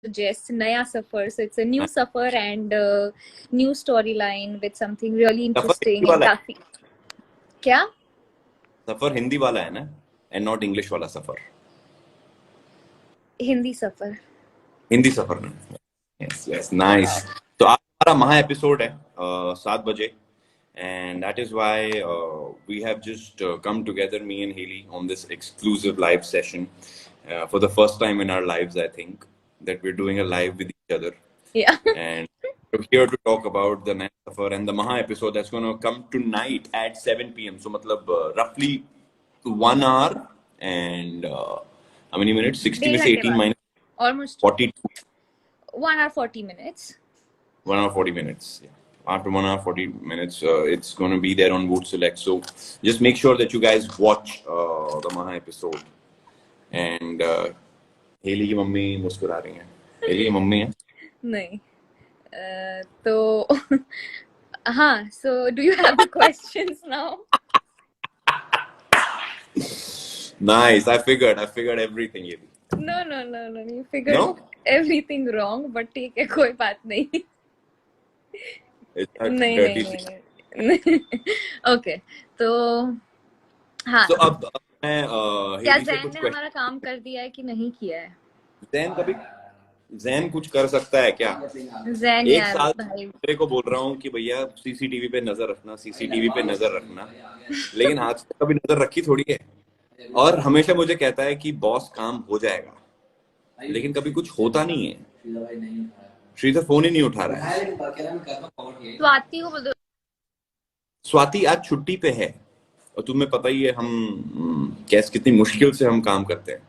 suggest Naya Safar. So it's a new Safar and new storyline with something really suffer interesting Hindi and वाला है, काफी क्या सफर हिंदी वाला है ना, एंड नॉट इंग्लिश वाला सफर, हिंदी सफर. हिंदी सफर नहीं. Yes yes, nice. तो आज हमारा महा एपिसोड है 7 बजे, and that is why we have just come together, me and Haley, on this exclusive live session for the first time in our lives. I think that we're doing a live with each other, Yeah. and we're here to talk about the Naya Safar and the Maha episode that's going to come tonight at 7 p.m. So matlab roughly 1 hour and how many minutes? 60 में से 18 minus almost 42. 1 hour 40 minutes. 1 hour 40 minutes. Yeah. After 1 hour 40 minutes, it's going to be there on Woot Select. So just make sure that you guys watch the Maha episode. And Haley की mummy मुस्कुरा रही हैं. Haley की mummy है? नहीं. तो हाँ. So do you have the questions now? Nice. I figured everything. Haley. No. You figured everything wrong, but ठीक है, कोई बात नहीं. नहीं. ओके, तो हाँ. तो अब मैं क्या हेली से जैन कुछ ने हमारा काम कर दिया है कि नहीं किया है? जैन कुछ कर सकता है क्या? जैन एक यार साल भाई, मेरे को बोल रहा हूँ कि भैया सीसीटीवी पे नजर रखना, लेकिन आज तक कभी नजर रखी थोड़ी है. और हमेशा मुझे कहता है कि बॉस काम हो जाएगा, लेकिन कभी कुछ होता नहीं है. श्रीधर फोन ही नहीं उठा रहा है. स्वाति को बोल दो. स्वाति आज छुट्टी पे है, और तुम्हें पता ही है हम कितनी मुश्किल से हम काम करते हैं.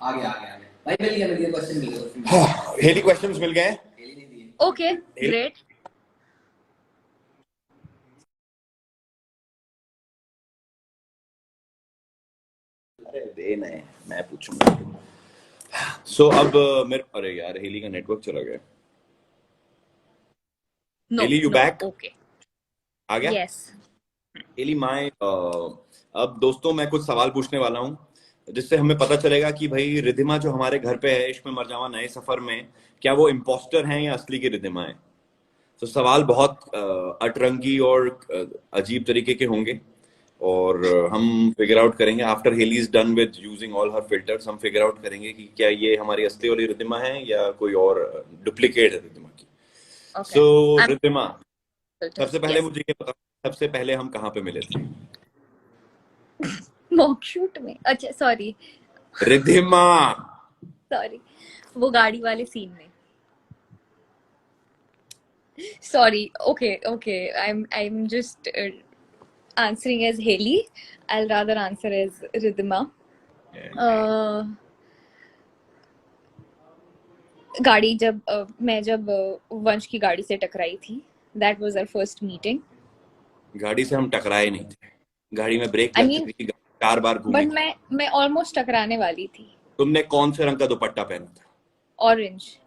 आ गया भाई, मिल गया क्वेश्चन मिल गया. हेली क्वेश्चंस मिल गए. Okay, great. अरे देना है, मैं पूछूंगा. सो अब मेरे, अरे यार हेली का नेटवर्क चला गया. Hailey you back? ओके, आ गया. यस. हेली माय, अब दोस्तों मैं कुछ सवाल पूछने वाला हूँ जिससे हमें पता चलेगा कि भाई रिधिमा जो हमारे घर पे है, इश्क में मर जावा नए सफर में, क्या वो इम्पोस्टर हैं या असली की रिधिमा है. तो सवाल बहुत अटरंगी और अजीब तरीके के होंगे, और हम फिगर आउट करेंगे after Hailey is done with using all her filters. हम फिगर आउट करेंगे कि क्या ये हमारी असली वाली रिधिमा है या कोई और डुप्लीकेट है रिधिमा की. सो रिधिमा, सबसे पहले मुझे ये बताओ, सबसे पहले हम कहाँ पे मिले थे? मॉक शूट में. अच्छा सॉरी रिधिमा, सॉरी, वो गाड़ी वाले सीन में. Sorry. Okay. I'm just answering as Haley. I'll rather answer as Ridhima. गाड़ी मैं जब वंश की गाड़ी से टकराई थी, that was our first meeting. गाड़ी से हम टकराए नहीं थे, गाड़ी में ब्रेक लग चुकी थी, 4 बार घूमी. बट मैं ऑलमोस्ट टकराने वाली थी. तुमने कौन से रंग का दुपट्टा पहना था? Orange.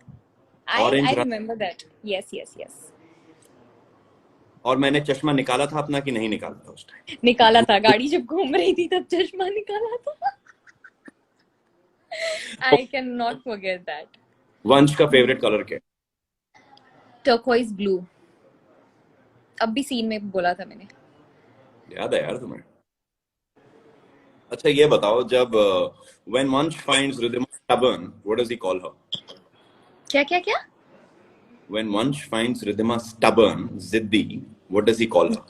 I remember that. Yes. और मैंने चश्मा निकाला था अपना कि नहीं निकाला था उस टाइम? निकाला था. गाड़ी जब घूम रही थी तब चश्मा निकाला था. I cannot forget that. वंश का फेवरेट कलर क्या? Turquoise blue. अब भी सीन में बोला था मैंने. याद है यार तुम्हें? अच्छा ये बताओ, जब when Vansh finds Ridhima stubborn, what does he call her? क्या? When Vansh finds Ridhima stubborn, जिद्दी, what does he call her?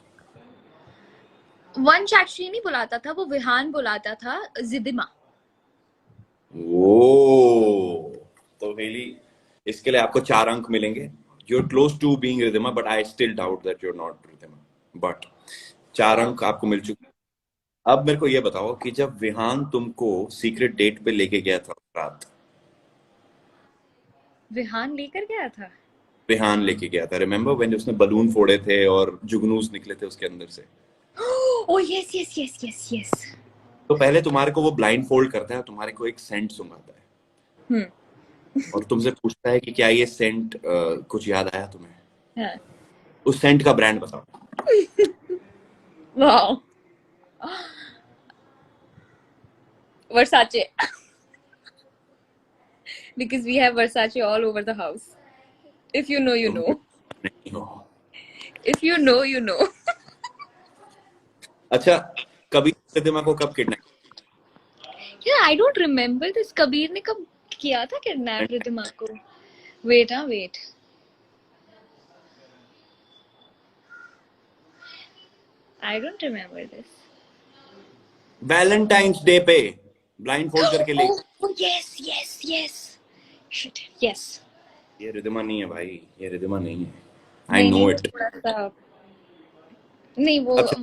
वंश एक्चुअली नहीं बुलाता था, वो विहान बुलाता था जिद्दिमा. ओह, तो हेली, इसके लिए आपको 4 अंक मिलेंगे. You're close to being Ridhima, but I still doubt that you're not Ridhima. But 4 अंक आपको मिल चुके. अब मेरे को ये बताओ कि जब विहान तुमको सीक्रेट डेट पे लेके गया था रात, विहान लेकर गया था. विहान लेके गया था, रिमेम्बर व्हेन उसने बलून फोड़े थे और जुगनूस निकले थे उसके अंदर से? Oh yes. तो पहले तुम्हारे को वो ब्लाइंड फोल्ड करता है, तुम्हारे को एक सेंट सुंघाता है. और तुमसे पूछता है कि क्या ये सेंट कुछ याद आया तुम्हें? हाँ. उस सेंट का ब्रांड बताओ. Wow. Versace. Because we have Versace all over the house. If you know, you तुम भी know. नहीं हो। If you know, you know. अच्छा, कभी रिद्धिमा को कब kidnap? Yeah, I don't remember this. Kabir ने कब किया था किडनैप रिद्धिमा को? Wait, wait. I don't remember this. Valentine's day पे ब्लाइंड फोल्ड करके ले। Oh, yes, yes, yes. Shit, yes. ये रिद्धिमा नहीं है भाई, ये रिद्धिमा नहीं है। आई नहीं नहीं, नो वो इट। थोड़ा सा नहीं अच्छा,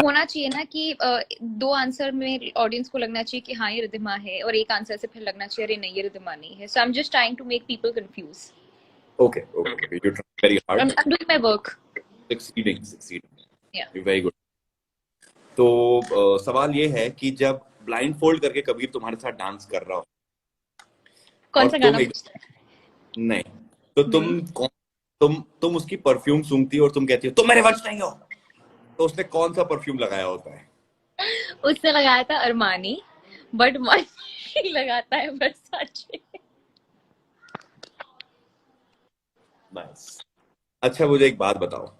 होना चाहिए ना कि दो आंसर में ऑडियंस को लगना चाहिए कि हाँ ये रिद्धिमा है, और एक आंसर से फिर लगना चाहिए अरे नहीं ये रिद्धिमा नहीं है. So I am just trying to make people confuse. Okay okay okay, you try very hard. I'm doing my work. Succeeding Yeah. You very good. तो सवाल ये है कि जब ब्लाइंड फोल्ड करके कबीर तुम्हारे साथ डांस कर रहा हो कौन और सा तुम गाना एक, पूछता है? नहीं, तो नहीं, तुम उसकी परफ्यूम सूंघती हो और तुम कहती हो तुम मेरे वंश नहीं हो, तो उसने कौन सा परफ्यूम लगाया होता है? उसने लगाया था अरमानी, बट मनी लगाता है वर्साचे. नाइस। अच्छा, मुझे एक बात बताओ,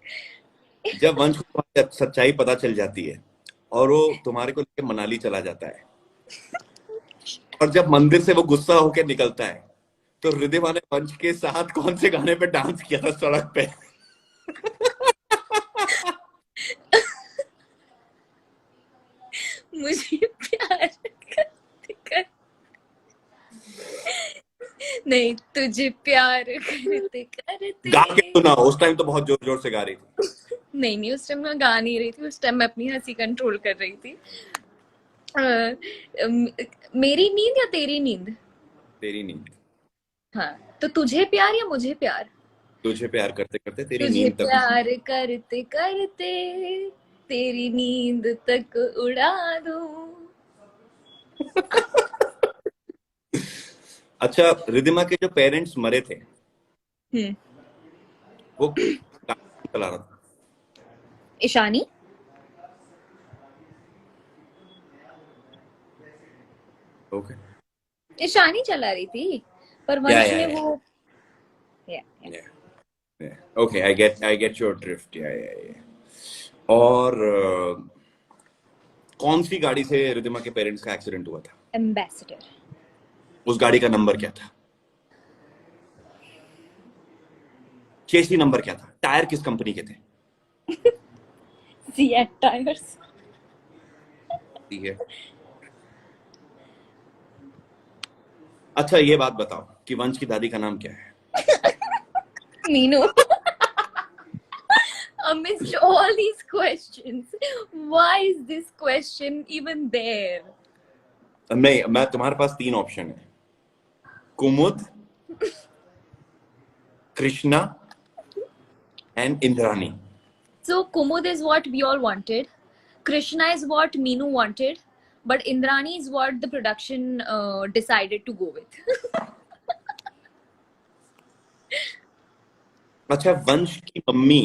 जब वंश को तुम्हारी सच्चाई पता चल जाती है और वो तुम्हारे को लेकर मनाली चला जाता है, और जब मंदिर से वो गुस्सा होकर निकलता है, तो रिद्धिमा ने वंश के साथ कौन से गाने पे डांस किया था सड़क पे? मुझे प्यार करते कर नहीं, तुझे प्यार करते करते. गा के सुना, उस टाइम तो बहुत जोर जोर से गा रही थी। नहीं नहीं, उस टाइम मैं गा नहीं रही थी. उस टाइम मैं अपनी हंसी कंट्रोल कर रही थी. अ, मेरी नींद या तेरी नींद? तेरी नींद। हाँ. तो तुझे प्यार या मुझे प्यार? तुझे प्यार करते करते तेरी तुझे नींद तक। प्यार करते करते तेरी नींद तक उड़ा दूं. अच्छा, रिद्धिमा के जो पेरेंट्स मरे थे, हम्म. वो गाड़ी चला रहा था? ईशानी. ओके। ईशानी चला रही थी, पर या वंश या ने या वो. या. या okay, I get your drift. या और कौन सी गाड़ी से रिद्धिमा के पेरेंट्स का एक्सीडेंट हुआ था? एम्बेसडर. उस गाड़ी का नंबर क्या था? चेसी नंबर क्या था? टायर किस कंपनी के थे? CEAT tyres. ठीक है। अच्छा, ये बात बताओ कि वंश की दादी का नाम क्या है? Meenu. Amidst all these questions, why is this question even there? नहीं, मैं तुम्हारे पास तीन ऑप्शन है: Kumud, Krishna and Indrani. So Kumud is what we all wanted, Krishna is what Meenu wanted, but Indrani is what the production decided to go with. अच्छा, वंश की mummy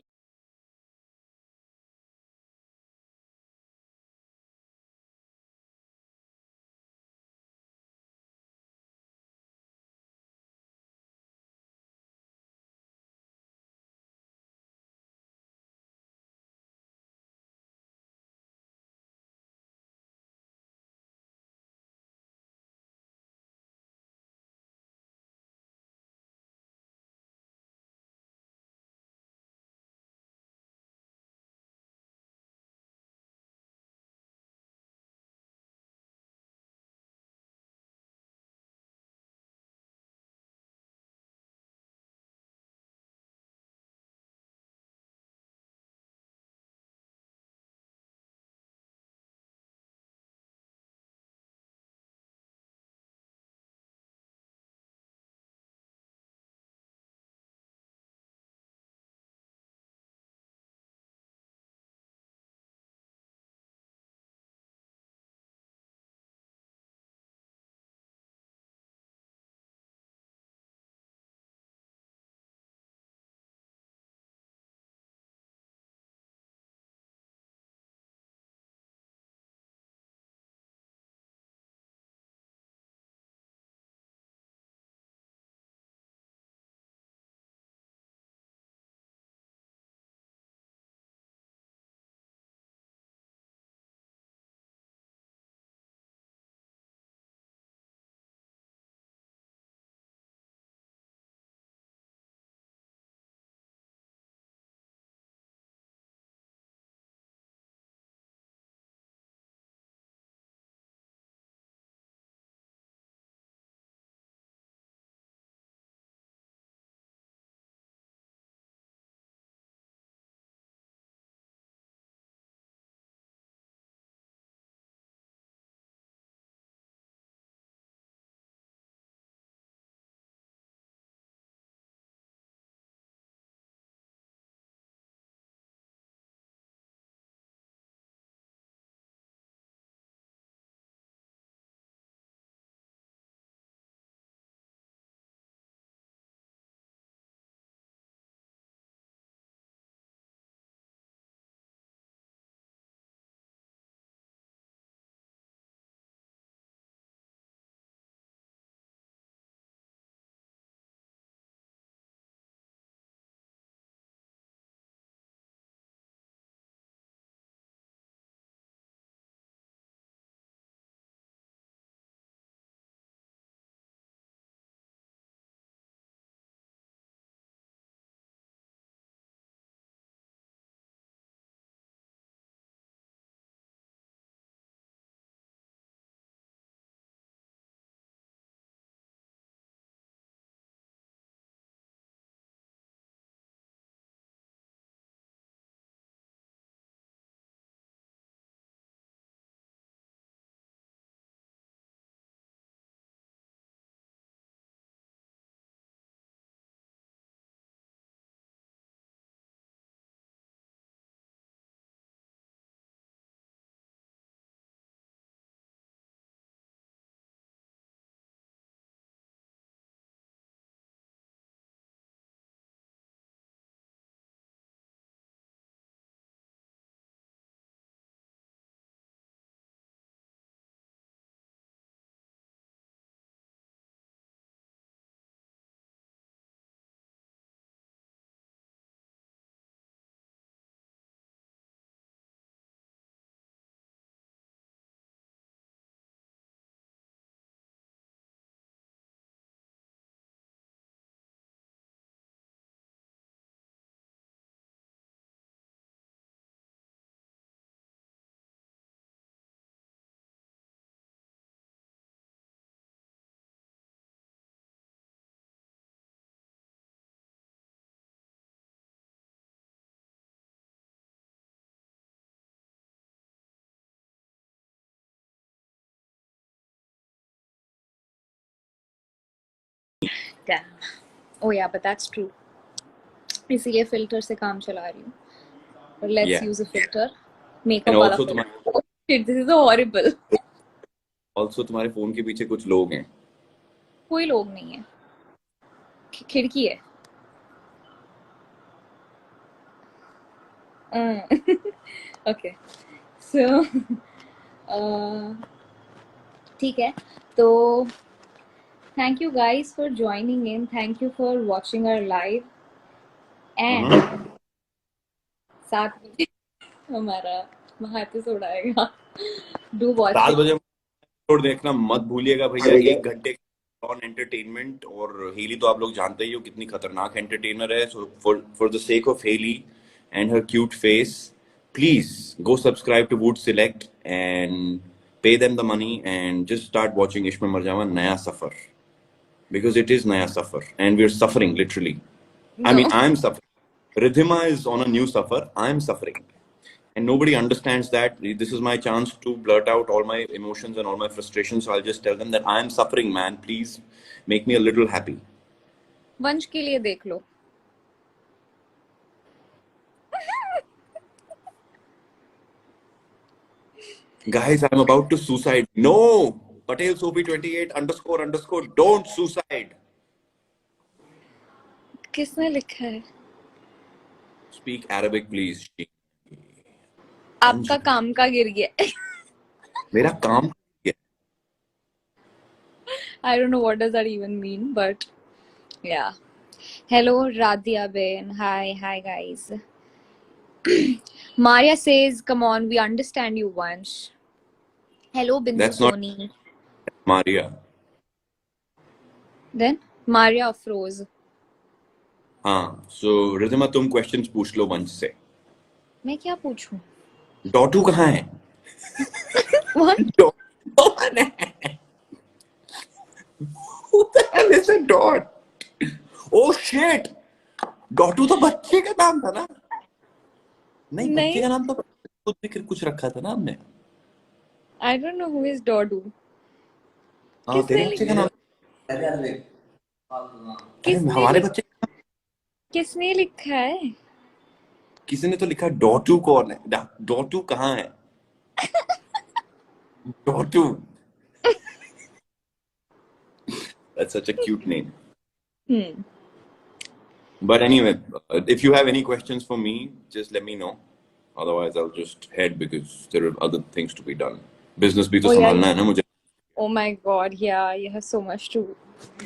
क्या? Oh yeah, but that's true. इसीलिए फिल्टर से काम चला रही हूँ. But let's Yeah. use a filter. And Makeup वाला also filter. Oh shit, this is horrible. तुम्हारे फोन के पीछे कुछ लोग हैं. कोई लोग नहीं है. खिड़की है. Okay. So, ठीक है. तो thank you guys for joining in. Thank you for watching our live. And 7 बजे हमारा एपिसोड आएगा. Do watch 7 it. बजे एपिसोड देखना मत भूलिएगा भैया. 1 घंटे ऑन एंटरटेनमेंट. और हेली तो आप लोग जानते ही हो कितनी खतरनाक एंटरटेनर है. So for the sake of Hailey and her cute face, please go subscribe to wood select and pay them the money and just start watching Ishme Marjama Naya Safar, because it is Naya Safar and we're suffering literally. No. I mean, I'm suffering. Ridhima is on a new suffer. I'm suffering. And nobody understands that. This is my chance to blurt out all my emotions and all my frustrations. So I'll just tell them that I'm suffering, man. Please make me a little happy. वंश के लिए देख लो. Guys, I'm about to suicide. No! Patel Sophie 28 _ don't suicide. किसने लिखा है? Speak Arabic, please. आपका काम का गिर गया. मेरा काम क्या? I don't know what does that even mean, but yeah. Hello, Radhya Ben. Hi guys. Maria says, "Come on, we understand you, Vansh." Hello, Bindu That's not Soni. Maria. Then Maria froze. हाँ. So Ridhima, तुम questions पूछ लो वंश से. मैं क्या पूछूं? डॉटू कहाँ है? What? कौन है? Who the hell is a dot? Oh shit! डॉटू तो बच्चे का नाम था ना? नहीं, बच्चे का नाम तो खुद भी कुछ रखा था ना हमने. I don't know who is Dodu. हाँ, तेरे बच्चे का नाम. हमारे बच्चे का नाम किसने लिखा है? किसी ने तो लिखा. डॉटू कौन है? डॉटू कहाँ है? डॉटू. That's such a cute name. But anyway, if you have any questions for me, just let me know. Otherwise, I'll just head because there are other things to be done. Business भी तो संभालना है ना मुझे. Oh my god, yeah, you have so much to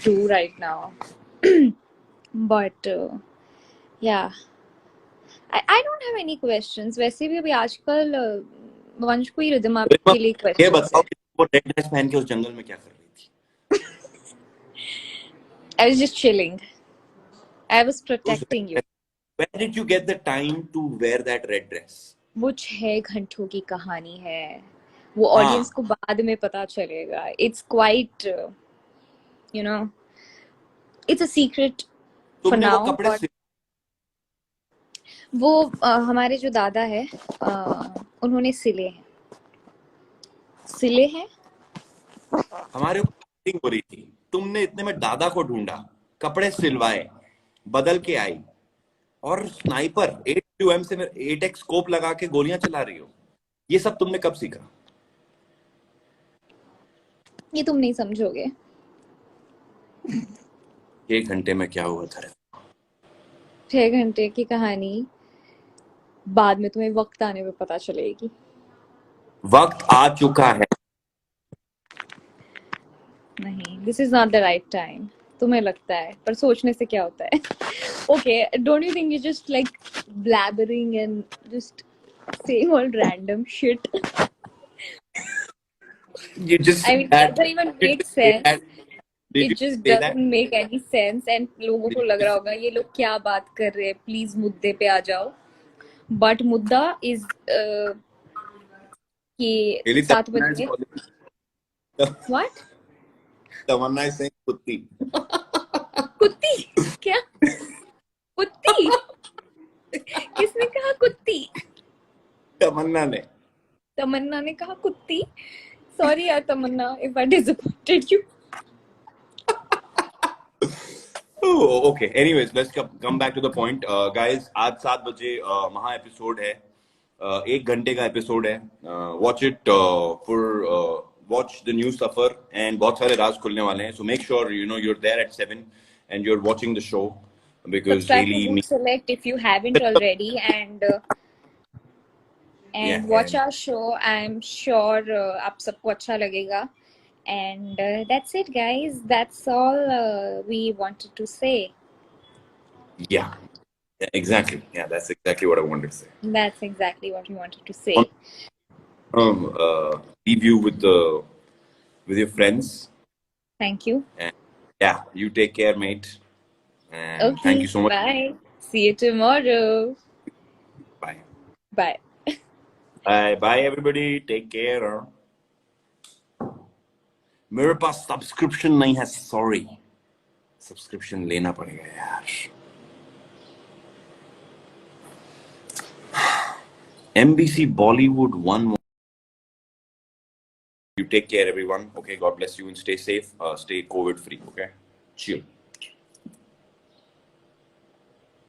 do right now. But yeah, I don't have any questions. वैसे भी अभी आजकल वंश को ही रिदमा के लिए questions ये बताओ कि वो रेड ड्रेस पहन के उस जंगल में क्या कर रही थी? I was just chilling. I was protecting you. Where did you get the time to wear that red dress? वो 6 घंटों की कहानी है. वो ऑडियंस को बाद में पता चलेगा. It's quite, you know, it's a secret for now. वो कपड़े वो हमारे जो दादा है उन्होंने सिले हैं. हमारे ऊपर एक्टिंग हो रही थी. तुमने इतने में दादा को ढूंढा, कपड़े सिलवाए, बदल के आई और स्नाइपर 8mm से 8x स्कोप लगा के गोलियां चला रही हो. ये सब तुमने कब सीखा? ये तुम नहीं समझोगे. 1 घंटे में क्या हुआ था? 6 घंटे की कहानी बाद में तुम्हें वक्त आने पे पता चलेगी. वक्त आ चुका है. नहीं, this is not the right time. तुम्हें लगता है, पर सोचने से क्या होता है? Okay, don't you think you're just like blabbering and just saying all random shit? You just I mean, that doesn't even make sense. It just doesn't make any sense. And लोगों को लग रहा होगा ये लोग क्या बात कर रहे हैं, प्लीज मुद्दे पे आ जाओ. But मुद्दा is कि 7 बजे. What? Tamannaah is saying कुत्ती. कुत्ती क्या? कुत्ती? किसने कहा कुत्ती? तमन्ना ने कहा कुत्ती. Sorry यार तमन्ना, if I disappointed you. Oh, okay. Anyways, let's come back to the point. Guys, आज 7 बजे महा एपिसोड है. 1 घंटे का एपिसोड है. Watch it for watch the new suffer and बहुत सारे राज खुलने वाले हैं. So make sure you're there at 7 and you're watching the show because Subscribe to Haley, Good me, Select if you haven't already, and yeah, watch and our show. I'm sure आप सबको अच्छा लगेगा. And that's it, guys. That's all we wanted to say. yeah, exactly. Yeah, that's exactly what I wanted to say. That's exactly what we wanted to say. Leave you with your friends. Thank you. And yeah, you take care, mate. And thank you Okay, so much. bye. See you tomorrow. Bye. Bye. Bye everybody. Take care. मेरे पास subscription नहीं है, sorry. Subscription लेना पड़ेगा यार. MBC Bollywood one more. You take care everyone. Okay, God bless you and stay safe. Stay COVID free. Okay, chill.